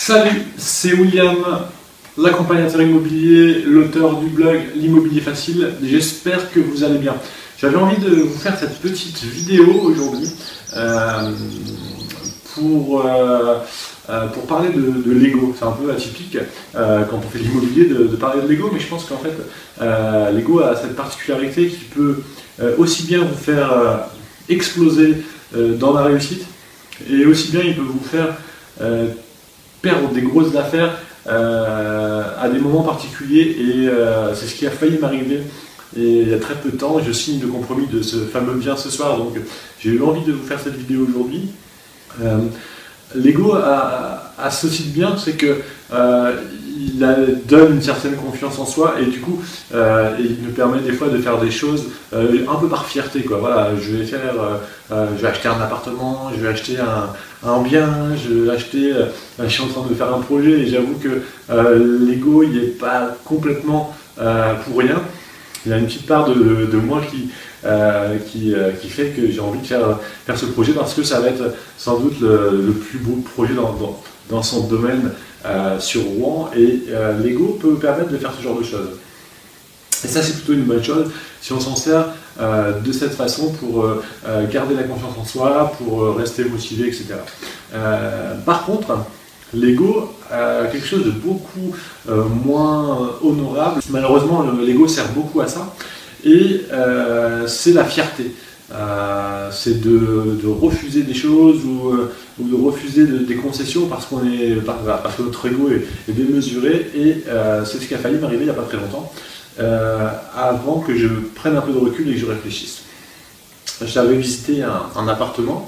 Salut, c'est William, l'accompagnateur immobilier, l'auteur du blog L'Immobilier Facile. J'espère que vous allez bien. J'avais envie de vous faire cette petite vidéo aujourd'hui pour parler de Lego. C'est un peu atypique quand on fait de l'immobilier de parler de Lego, mais je pense qu'en fait Lego a cette particularité qui peut aussi bien vous faire exploser dans la réussite, et aussi bien il peut vous faire perdre des grosses affaires à des moments particuliers, et c'est ce qui a failli m'arriver. Et il y a très peu de temps, je signe le compromis de ce fameux bien ce soir, donc j'ai eu envie de vous faire cette vidéo aujourd'hui. Lego a ceci de bien, c'est que il donne une certaine confiance en soi, et du coup il nous permet des fois de faire des choses un peu par fierté, quoi. Voilà, je vais acheter un appartement, je vais acheter un bien, je suis en train de faire un projet, et j'avoue que Lego il n'est pas complètement pour rien. Il y a une petite part de moi qui fait que j'ai envie de faire ce projet, parce que ça va être sans doute le plus beau projet dans son domaine sur Rouen, et Lego peut permettre de faire ce genre de choses. Et ça, c'est plutôt une bonne chose si on s'en sert de cette façon pour garder la confiance en soi, pour rester motivé, etc. Par contre, Lego a quelque chose de beaucoup moins honorable. Malheureusement, Lego sert beaucoup à ça, et c'est la fierté. C'est de refuser des choses ou de refuser des concessions parce que notre ego est démesuré, et c'est ce qui a failli m'arriver il n'y a pas très longtemps, avant que je prenne un peu de recul et que je réfléchisse. J'avais visité un appartement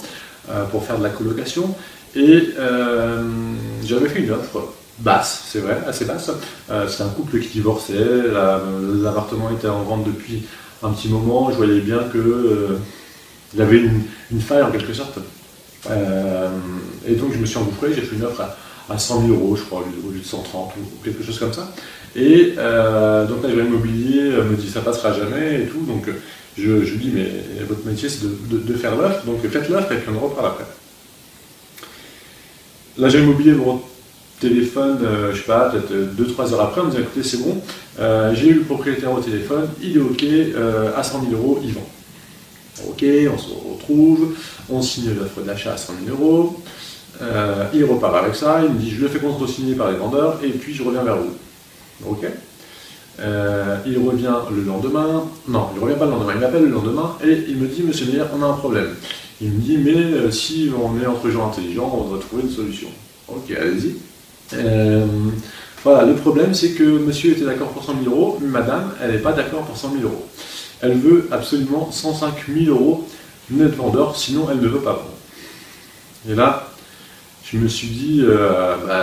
pour faire de la colocation, et j'avais fait une offre basse, c'est vrai, assez basse. C'était un couple qui divorçait, l'appartement était en vente depuis un petit moment, je voyais bien que il avait une faille en quelque sorte. Et donc je me suis engouffré, j'ai fait une offre à 100 000 euros, je crois, au lieu de 130 ou quelque chose comme ça. Et donc l'agent immobilier me dit ça passera jamais et tout, donc je lui dis mais votre métier c'est de faire l'offre, donc faites l'offre et puis on en reparle après. L'agent immobilier me téléphone, je sais pas, peut-être 2-3 heures après, on me dit écoutez c'est bon, j'ai eu le propriétaire au téléphone, il est ok, à 100 000 euros, il vend. Ok, on se retrouve, on signe l'offre d'achat à 100 000 euros, il repart avec ça, il me dit je le fais contre-signer par les vendeurs et puis je reviens vers vous. Ok. Il revient le lendemain, non, il ne revient pas le lendemain, il m'appelle le lendemain et il me dit monsieur Meyer, on a un problème. Il me dit mais si on est entre gens intelligents, on doit trouver une solution. Ok, allez-y. Voilà, le problème c'est que monsieur était d'accord pour 100 000 euros, mais madame, elle n'est pas d'accord pour 100 000 euros. Elle veut absolument 105 000 euros net vendeur, sinon elle ne veut pas vendre. Et là, je me suis dit,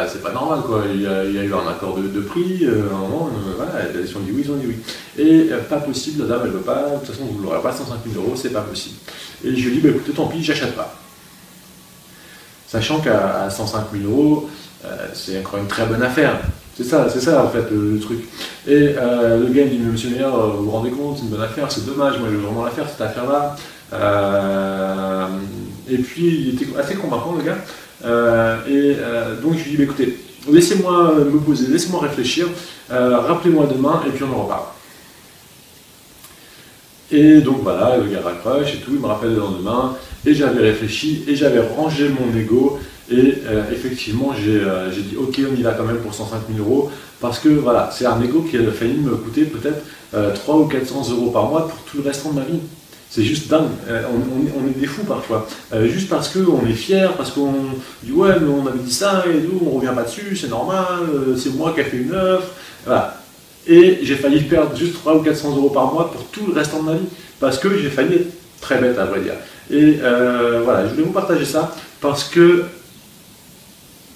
c'est pas normal quoi, il y a eu un accord de prix, à un moment, voilà, ils ont dit oui, ils ont dit oui. Et pas possible, la dame elle veut pas, de toute façon vous n'aurez pas 105 000 euros, c'est pas possible. Et je lui ai dit, écoutez, tant pis, j'achète pas. Sachant qu'à 105 000 euros, c'est encore une très bonne affaire. C'est ça en fait le truc. Et le gars il dit, mais monsieur Meyer, vous vous rendez compte, c'est une bonne affaire, c'est dommage, moi je veux vraiment la faire cette affaire-là. Et puis il était assez convaincant le gars. Donc je lui dis, écoutez, laissez-moi me poser, laissez-moi réfléchir, rappelez-moi demain et puis on en reparle. Et donc voilà, le gars raccroche et tout, il me rappelle le lendemain, et j'avais réfléchi, et j'avais rangé mon ego, et effectivement j'ai dit ok, on y va quand même pour 105 000 euros, parce que voilà, c'est un ego qui a failli me coûter peut-être 300 ou 400 euros par mois pour tout le restant de ma vie. C'est juste dingue, on est des fous parfois, juste parce qu'on est fiers, parce qu'on dit ouais mais on avait dit ça et nous on revient pas dessus, c'est normal, c'est moi qui ai fait une offre, voilà. Et j'ai failli perdre juste 300 ou 400 euros par mois pour tout le restant de ma vie, parce que j'ai failli être très bête à vrai dire. Et voilà, je voulais vous partager ça, parce que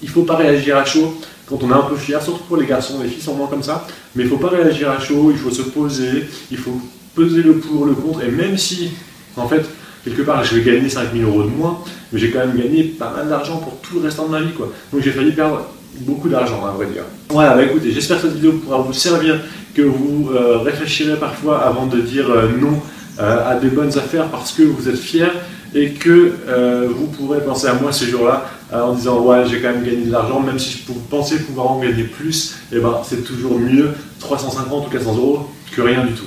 il ne faut pas réagir à chaud quand on est un peu fier, surtout pour les garçons, les filles sont moins comme ça, mais il ne faut pas réagir à chaud, il faut se poser, il faut peser le pour, le contre, et même si, en fait, quelque part, je vais gagner 5 000 euros de moins, mais j'ai quand même gagné pas mal d'argent pour tout le restant de ma vie, quoi. Donc j'ai failli perdre beaucoup d'argent, à vrai dire. Voilà, bah écoutez, j'espère que cette vidéo pourra vous servir, que vous réfléchirez parfois avant de dire non à des bonnes affaires parce que vous êtes fiers, et que vous pourrez penser à moi ce jour-là en disant ouais, j'ai quand même gagné de l'argent, même si je pensais pouvoir en gagner plus, et ben c'est toujours mieux 350 ou 400 euros que rien du tout.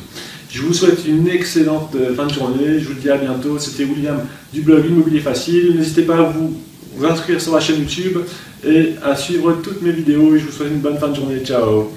Je vous souhaite une excellente fin de journée, je vous dis à bientôt. C'était William du blog Immobilier Facile. N'hésitez pas à vous inscrire sur la chaîne YouTube et à suivre toutes mes vidéos, et je vous souhaite une bonne fin de journée. Ciao.